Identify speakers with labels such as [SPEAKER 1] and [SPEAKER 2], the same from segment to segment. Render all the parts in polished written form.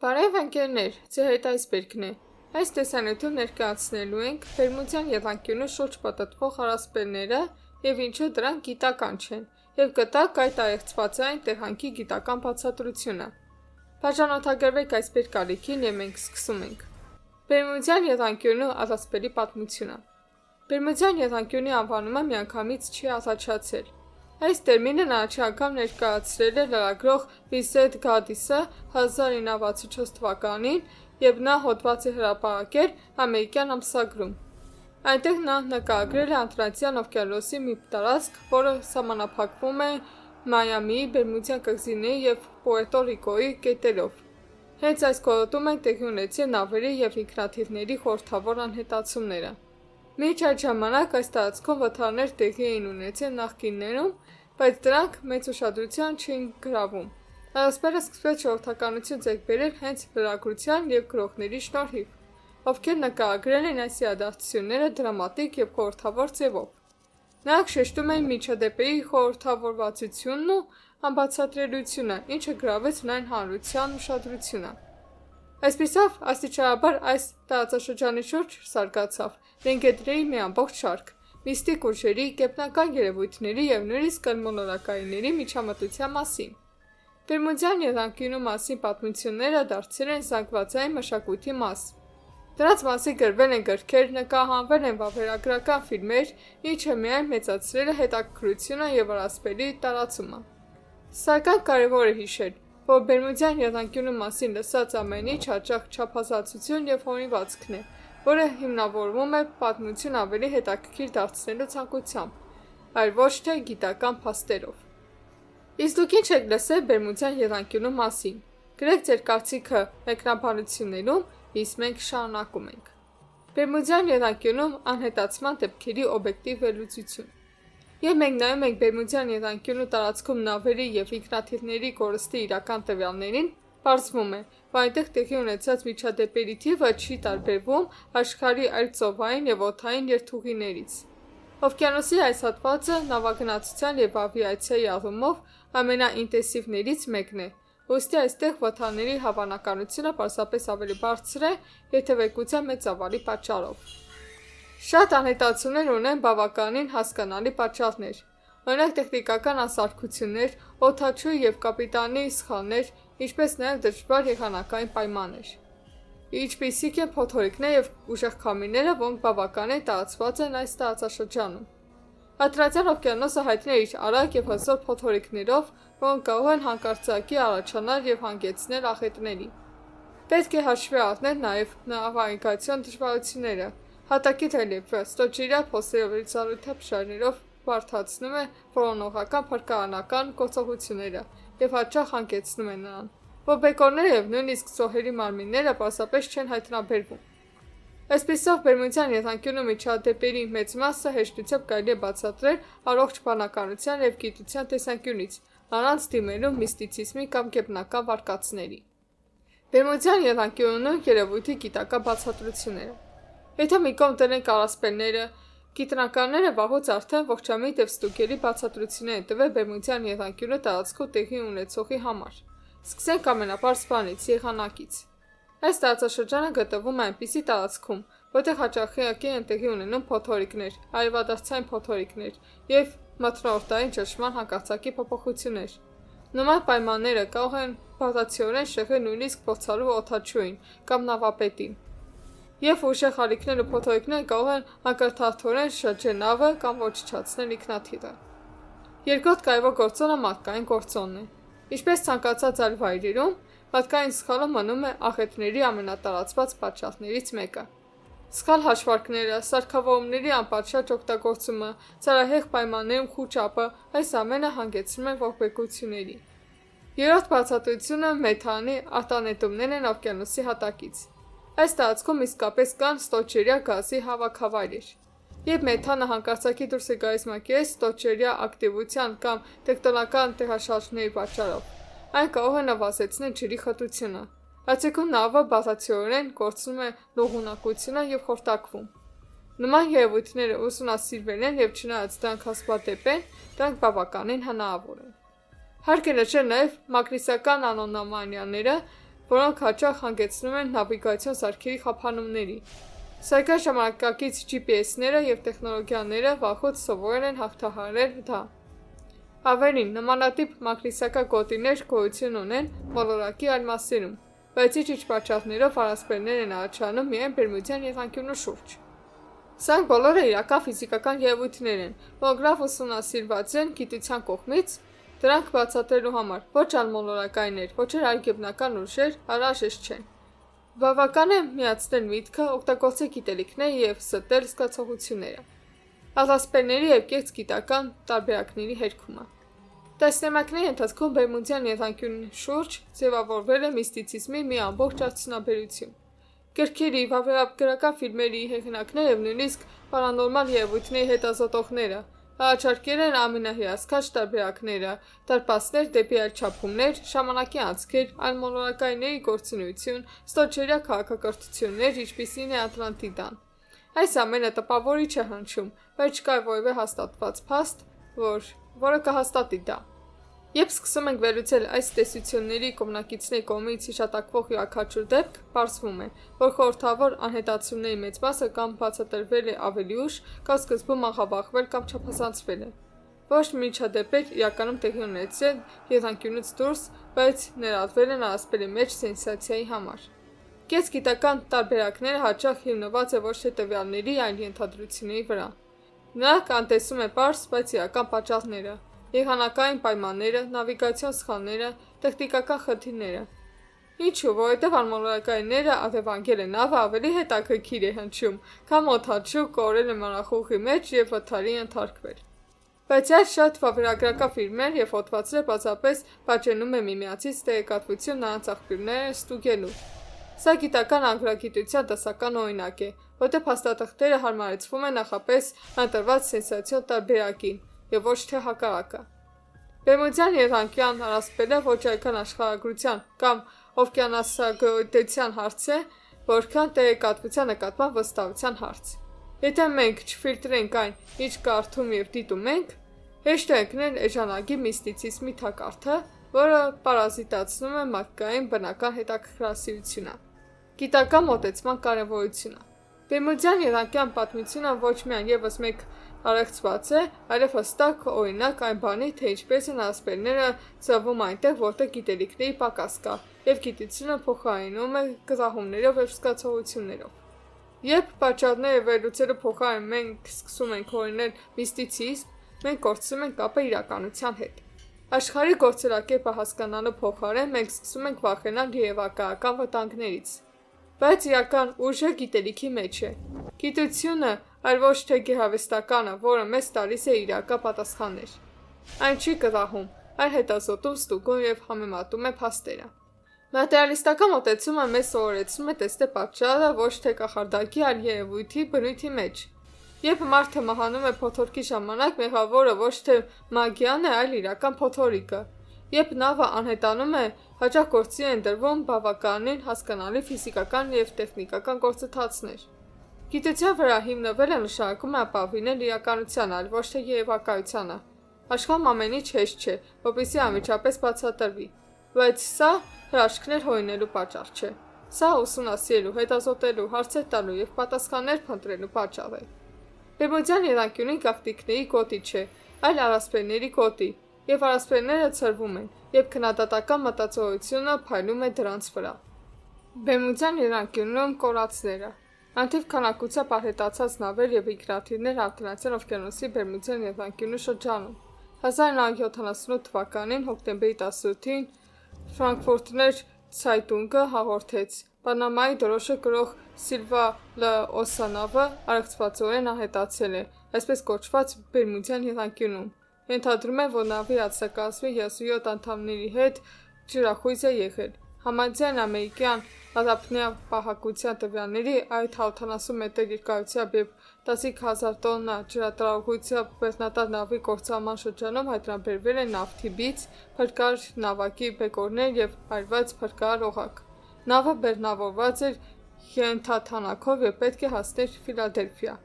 [SPEAKER 1] Բարև ընկերներ, ձեր հետ այսպերկն է։ Այս տեսանյութում ներկայացնելու ենք Բերմուդյան եռանկյունու շուրջ պտտվող առասպելները և ինչու դրանք գիտական չեն, և կտակ այդ այեղծվածային տեղանքի գիտական բացատրությունը։ Բաժանորդագրվեք այսպեր կարիքին և մենք սկսում ենք։ Բերմուդյան եռանկյունու առասպելի պատմությունը։ Բերմուդյան եռանկյունի անվանումը միանգամից չի առաջացել։ Այս տերմինն առաջին անգամ ներկայացրել է լրագրող Վիսենտ Գադիսը 1964 թվականին, և նա հոդված է հրապարակել ամերիկյան ամսագրում։ Այնտեղ նա նկարագրել է Ատլանտյան օվկիանոսի մի տարածք, որը սահմանափակվում է Մայամիի, Բերմուդյան կղզիների և Պուերտո Ռիկոյի կետերով։ Հենց այս գոտում են տեղի ունեցել նավերի և ինքնաթիռների խորհրդավոր անհետացումները։ Մինչ այդ ժամանակ այս տարածքում վթարներ տեղի էին ունեցել նախկիններում, բայց դրանք մեծ ուշադրության չէին գրավում։ Առասպելը սկսվեց ժողովրդականություն ձեռք բերել հենց լրագրության և գրողների շնորհիվ, ովքեր նկարագրել են այս իրադարձությունները դրամատիկ և խորհրդավոր ձևով։ Նրանք շեշտում էին միջադեպերի խորհրդավորվածությունն ու անբացատրելիությունը, ինչը գրավեց լայն հանրության ուշադրությունը։ Այսպիսով, աստիճանաբար այս տարածաշրջանի շուրջ զարգացավ լեգենդների մի ամբողջ շարք, միստիկ ուժերի, գետնական երևույթների և նույնիսկ կլմոնորակայինների միջամտության մասին։ Բերմուդյան եռանկյունու մասին պատմությունները դարձել են զանգվածային մշակույթի մաս։ Դրանց մասին գրվել են գրքեր, նկարահանվել են վավերագրական ֆիլմեր, ինչը միայն մեծացրել է հետաքրքրությունը և առասպելի տարածումը։ Սակայն կարևոր է հիշել, որ Բերմուդյան եռանկյունու մասին լսած ամեն ինչ հաճախ չափազանցություն և հորինվածքն է, որը հիմնավորվում է պատմությունն ավելի հետաքրքիր դարձնելու ցանկությամբ, այլ ոչ թե գիտական փաստերով։ Իսկ դուք ինչ եք լսել Բերմուդյան եռանկյունու մասին։ Գրեք ձեր կարծիքը մեկնաբանություններում, իսկ մենք շարունակում ենք։ Բերմուդյան եռանկյունում անհետացման դեպքերի օբյեկտիվ վերլուծություն։ Երբ մենք նայում ենք Բերմուդյան եռանկյունու տարածքում նավերի և ինքնաթիռների կորստի իրական տվյալներին, պարզվում է, որ այնտեղ տեղի ունեցած միջադեպերի թիվը չի տարբերվում աշխարհի այլ ծովային և օդային երթուղիներից։ Օվկիանոսի այս հատվածը նավագնացության և ավիացիայի առումով ամենաինտենսիվներից մեկն է, ուստի այստեղ վթարների հավանականությունը պարզապես ավելի բարձր է երթևեկության մեծ ծավալի պատճառով։ Շատ անհետացումներ ունեն բավականին հասկանալի պատճառներ, օրինակ տեխնիկական անսարքություններ, օդաչուի և կապիտանի սխալներ, ինչպես նաև դժվար եղանակային պայմաններ, ինչպիսիք են փոթորիկներ և ուժեղ քամիները, որոնք բավականին տարածված են այս տարածաշրջանում։ Ատլանտյան օվկիանոսը հայտնի է իր արագ և հզոր փոթորիկներով, որոնք կարող են հանկարծակի առաջանալ և հանգեցնել աղետների։ Պետք է հաշվի առնել նաև նավիգացիոն դժվարությունները։ Հատակի ռելիեֆը ստորջրյա փոսերով և զառիթափշարներով բարդացնում է որոնողական փրկարանական գործողությունները և հաճախ հանգեցնում է նրան, որ բեկորները և նույնիսկ զոհերի մարմինները պարզապես չեն հայտնաբերվում։ Այսպիսով, Բերմուդյան եռանկյունու միջադեպերի մեծ մասը հեշտությամբ կարելի է բացատրել առողջ բանականության և գիտության տեսանկյունից, առանց դիմելու միստիցիզմի կամ գետնական վարկածների։ Բերմուդյան եռանկյունու երևույթի գիտական բացատրությունները։ Եթե մի կողմ դնենք առասպելները, գիտնականները վաղուց արդեն ողջամիտ և ստուգելի բացատրություններ են տվել Բերմուդյան եռանկյունու տարածքում տեղի ունեցողի համար։ Սկսենք ամենապարզ բանից՝ եղանակից։ Այս տարածաշրջանը գտնվում է այնպիսի տարածքում, որտեղ հաճախակի են տեղի ունենում փոթորիկներ, արևադարձային փոթորիկներ և մթնոլորտային ճնշման հանկարծակի փոփոխություններ։ Նման պայմանները կարող են բազմացիորեն շեղել նույնիսկ փորձառու օդաչուին կամ նավապետին, և ուժեղ ալիքներ ու փոթորիկներ կարող են անկրթաթորեն շրջել նավը կամ ոչնչացնել ինքնաթիռը։ Երկրորդ կարևոր գործոնը մարդկային գործոնն է։ Ինչպես ցանկացած այլ վայրերում, մարդկային սխալը մնում է աղետների ամենատարածված պատճառներից մեկը։ Սխալ հաշվարկները, սարքավորումների անպատշաճ օգտագործումը, ծայրահեղ պայմաններում խուճապը, այս ամենը հանգեցնում են ողբերգությունների։ Երրորդ բացատրությունը մեթանի արտանետումներն են օվկիանոսի հատակից։ Այս տարածքում իսկապես կան ստորջրյա գազի հավաքավայրեր։ Երբ մեթանը հանկարծակի դուրս է գալիս մակերես ստորջրյա ակտիվության կամ տեկտոնական տեղաշարժերի պատճառով, այն կարող է նվազեցնել ջրի խտությունը։ Այցեքուն նավը բազմացիորեն կորցնում է լողունակությունը և խորտակվում։ Նման երևույթները ուսումնասիրվել են և չնայած դրանք հազվադեպ են, դրանք բավականին հնարավոր են։ Հարկ է նշել նաև մագնիսական անոմալիաները, որոնք հաճախ հանգեցնում են նավիգացիոն սարքերի խափանումների։ Սակայն ժամանակակից GPS-ները և տեխնոլոգիաները վաղուց սովորել են հաղթահարել դա։ Ավելին, նմանատիպ մագնիսական գոտիներ գոյություն ունեն մոլորակի այլ մասերում, բայց ինչ պատճառներով առասպելներ են առաջանում միայն Բերմուդյան եղանկյունու շուրջ։ Սրանք բոլորը իրական ֆիզիկական երևույթներ են, որոնք լավ ուսումնասիրված են գիտության կողմից, դրանք բացատրելու համար ոչ անմոլորակայիններ, ոչ էլ այլգետնական ուժեր անհրաժեշտ չեն։ Բավական է միացնել միտքը, օգտագործել գիտելիքները և ստել զգացողությունները։ Առասպելների և կեղծ գիտական տարբերակների հերքումը։ Տասնամյակների ընթացքում Բերմուդյան եղանկյունի շուրջ ձևավորվել է միստիցիզմի մի ամբողջ արդյունաբերություն։ Գրքերի, վավերագրական ֆիլմերի հեղինակները և նույնիսկ պարանորմալ երևույթների հետազոտողները առաջարկել են ամենահիասքանչ տարբերակները, դարպասներ դեպի այլ չափումներ, ժամանակի անցքեր, անմոլորակայինների գործունեություն, ստորջրյա քաղաքակրթություններ, ինչպիսին է Ատլանտիդան։ Այս ամենը տպավորիչ է հնչում, բայց չկա որևէ հաստատված փաստ, որը կհաստատի դա։ Երբ սկսում ենք վերլուծել այս տեսությունների կողմնակիցների կողմից հիշատակվող յուրաքանչյուր դեպք, պարզվում է, որ խորհրդավոր անհետացումների մեծ մասը կամ բացատրվել է ավելի ուշ, կամ սկզբում աղավաղվել կամ չափազանցվել է։ Ոչ մի միջադեպեր իրականում տեղի ունեցել եղանկյունուց դուրս, բայց ներառվել են առասպելի մեջ սենսացիայի համար։ Կեղծ գիտական տարբերակները հաճախ հիմնված է ոչ թե տվյալների, այլ ենթադրությունների վրա։ Նրանք անտեսում են պարզ, բայց իրական պատճառները, եղանակային պայմանները, նավիգացիոն սխալները, տեխնիկական խնդիրները։ Ինչու, որովհետև անմոլորակայինները աղևանգել են նավը ավելի հետաքրքիր է հնչում, քան օդաչու կորել է մառախուղի մեջ և վթարի ենթարկվել։ Բայց այս շատ վավերագրական ֆիլմեր և հոդվածները պարզապես պատճենում են միմյանցից տեղեկատվություն նրանց աղբյուրները ստուգելու։ Սա գիտական անգրագիտության դասական օրինակ է, որտեղ փաստաթղթերը հարմարեցվում են նախապես ընտրված սենսացիոն տարբերակին, և ոչ թե հակառակը։ Բերմուդյան եղանկյան առասպելը ոչ այքան աշխարհագրության կամ օվկիանոսագոյության հարց է, որքան տեղեկատվության նկատմամբ վստահության հարց։ Եթե մենք չֆիլտրենք այն, ինչ կարդում և դիտում ենք, հեշտ է ընկնել էժանագի միստիցիզմի թակարդը, որը պարազիտացնում է մարդկային բնական հետաքրքրասիրությունը։ Գիտական մոտեցման կարևորությունը։ Բերմուդյան եղանկյան պատմությունը ոչ միայն ևս մեկ առեղծված է, այլև հստակ օրինակ այն բանի, թե ինչպես են առասպելները ծնվում այնտեղ, որտեղ գիտելիքների պակաս կա, և գիտությունը փոխարինում է կռահումներով և զգացողություններով։ Երբ պատճառները վերլուծելու փոխարեն մենք սկսում ենք հորինել միստիցիզմ, մենք կորցնում ենք կապը իրականության հետ։ Աշխարհի գործելակերպը հասկանալու փոխարեն մենք սկսում ենք վախենալ երևակայական վտանգներից։ Բայց իրական ուժը գիտելիքի մեջ է։ Գիտությունը, այլ ոչ թե գեղարվեստականը, որը մեզ տալիս է իրական պատասխաններ։ Այն չի կռահում, այլ հետազոտում, ստուգում և համեմատում է փաստերը։ Մատերիալիստական մոտեցումը մեզ սովորեցնում է տեսնել պատճառը ոչ թե կախարդակի, այլ երևույթի բնույթի մեջ։ Երբ մարդը մահանում է փոթորկի ժամանակ, մեղավորը ոչ թե մագիան է, այլ իրական փոթորիկը։ Երբ նավը անհետանում է, հաճախ գործի են դրվում բավականին հասկանալի ֆիզիկական և տեխնիկական գործընթացներ։ Գիտության վրա հիմնվելը նշանակում է ապավինել իրականությանը, այլ ոչ թե երևակայությանը։ Աշխարհում ամեն ինչ հեշտ չէ, որպեսզի անմիջապես բացատրվի, բայց սա հրաշքներ հորինելու պատճառ չէ։ Սա ուսումնասիրելու, հետազոտելու, հարցեր տալու և պատասխաններ փնտրելու պատճառ է։ Բերմուդյան եղանկյունի գաղտնիքների գոտի չէ, այլ առասպելների գոտի, և առասպելները ցրվում են, և քննադատական մտածողությունը փայլում է դրանց վրա։ Բերմուդյան եղանկյունում կորածները։ Անթիվ քանակությամբ անհետացած նավեր և ինքնաթիռներ Ատլանտյան օվկիանոսի Բերմուդյան եղանկյունու շրջանում։ 1978 թվականին հոկտեմբերի 18-ին Ֆրանկֆուրտեր Ցայտունգը հաղորդեց. Պանամայի դրոշը կրող Սիլվա Լ. օսանավը առեղծվածորեն անհետացել է, այսպես կոչված Բերմուդյան եղանկյունում։ Ենթադրում է, որ նավի արձակազմի 37 անդամների հետ ջրախույզ է եղել։ Համաձայն ամերիկյան առափնյա պահակության տվյալների, այդ 170 մետր երկարությամբ և 10,000 տոննա ջրատարողությամբ բեռնատար նավի կործանման շրջանում հայտնաբերվել են նավթիբից, փրկար նավակի բեկորներ և այրված փրկարար օղակ։ Նավը բեռնավորված էր ենթաթանաքով և պետք է հասներ Ֆիլադելֆիա։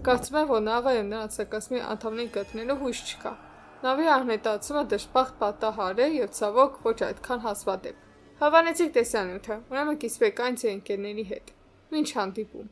[SPEAKER 1] Կարծում են, որ նավը և նրա արձակազմի անդամներին գտնելու հույս չկա։ Նավի անհետացումը դժբախտ պատահար է և ցավոք ոչ այդքան հազվադեպ։ Հավանեցիք տեսանյութը, ուրեմն կիսվեք այն ձեր ընկերների հետ։ Մինչ հանդիպում։